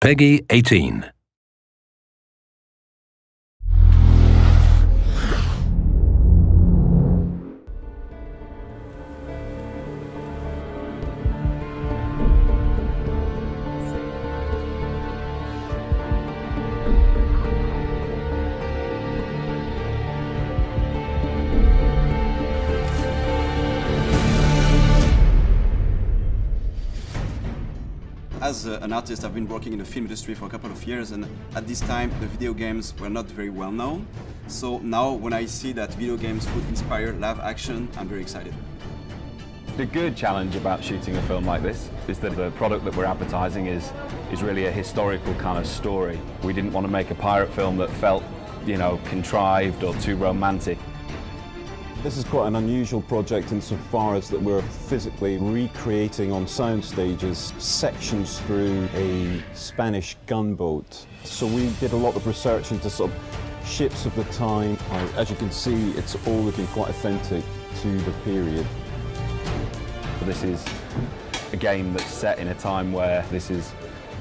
Peggy 18. As an artist, I've been working in the film industry for a couple of years, and at this time the video games were not very well known. So now when I see that video games could inspire live action, I'm very excited. The good challenge about shooting a film like this is that the product that we're advertising is really a historical kind of story. We didn't want to make a pirate film that felt, contrived or too romantic. This is quite an unusual project insofar as that we're physically recreating on sound stages sections through a Spanish gunboat. So we did a lot of research into sort of ships of the time. As you can see, it's all looking quite authentic to the period. This is a game that's set in a time where this is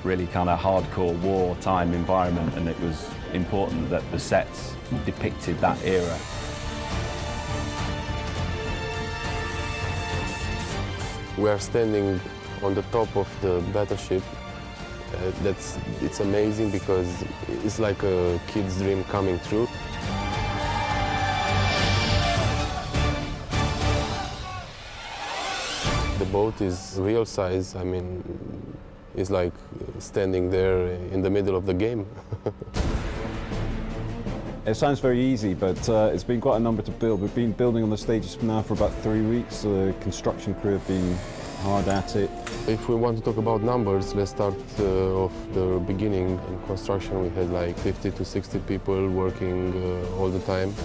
really kind of hardcore wartime environment, and it was important that the sets depicted that era. We are standing on the top of the battleship. It's amazing because it's like a kid's dream coming true. The boat is real size. I mean, it's like standing there in the middle of the game. It sounds very easy, but it's been quite a number to build. We've been building on the stages now for about 3 weeks. The construction crew have been hard at it. If we want to talk about numbers, let's start off the beginning. In construction, we had like 50 to 60 people working all the time.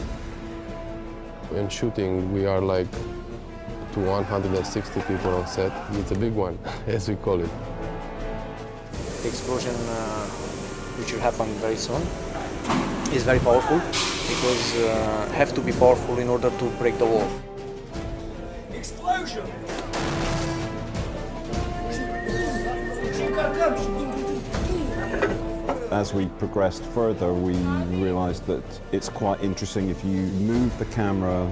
In shooting, we are like to 160 people on set. It's a big one, as we call it. The explosion, which will happen very soon, is very powerful because have to be powerful in order to break the wall. Explosion! As we progressed further, we realized that it's quite interesting if you move the camera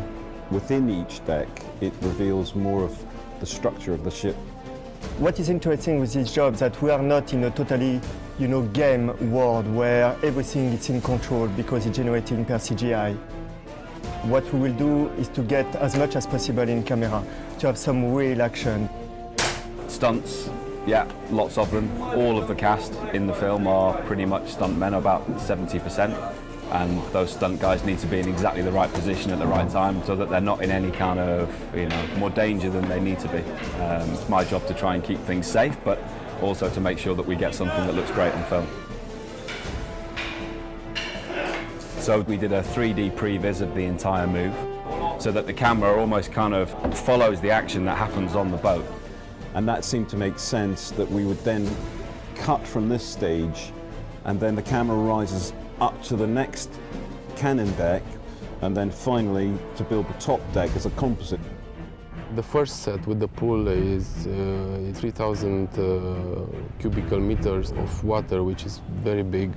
within each deck, it reveals more of the structure of the ship. What is interesting with this job is that we are not in a totally, game world where everything is in control because it's generated per CGI. What we will do is to get as much as possible in camera, to have some real action. Stunts, yeah, lots of them. All of the cast in the film are pretty much stuntmen, about 70%. And those stunt guys need to be in exactly the right position at the right time so that they're not in any kind of, more danger than they need to be. It's my job to try and keep things safe, but also to make sure that we get something that looks great on film. So we did a 3D previs of the entire move so that the camera almost kind of follows the action that happens on the boat. And that seemed to make sense that we would then cut from this stage and then the camera rises up to the next cannon deck, and then finally to build the top deck as a composite. The first set with the pool is 3,000 cubical meters of water, which is very big.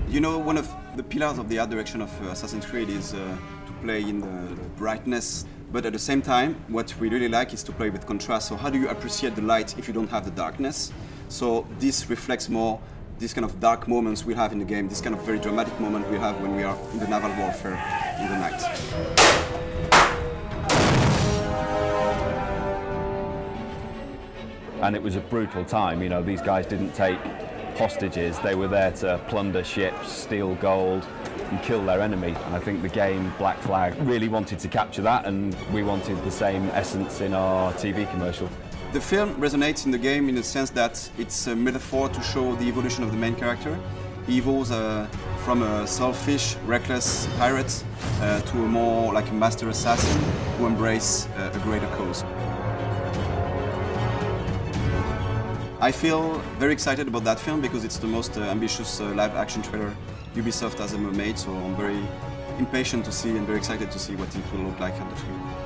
One of the pillars of the art direction of Assassin's Creed is to play in the brightness, but at the same time, what we really like is to play with contrast. So how do you appreciate the light if you don't have the darkness? So this reflects more this kind of dark moments we have in the game, this kind of very dramatic moment we have when we are in the naval warfare in the night. And it was a brutal time, these guys didn't take hostages, they were there to plunder ships, steal gold and kill their enemy. And I think the game Black Flag really wanted to capture that, and we wanted the same essence in our TV commercial. The film resonates in the game in the sense that it's a metaphor to show the evolution of the main character. He evolves from a selfish, reckless pirate to a more like a master assassin who embraces a greater cause. I feel very excited about that film because it's the most ambitious live-action trailer Ubisoft has ever made, so I'm very impatient to see and very excited to see what it will look like on the screen.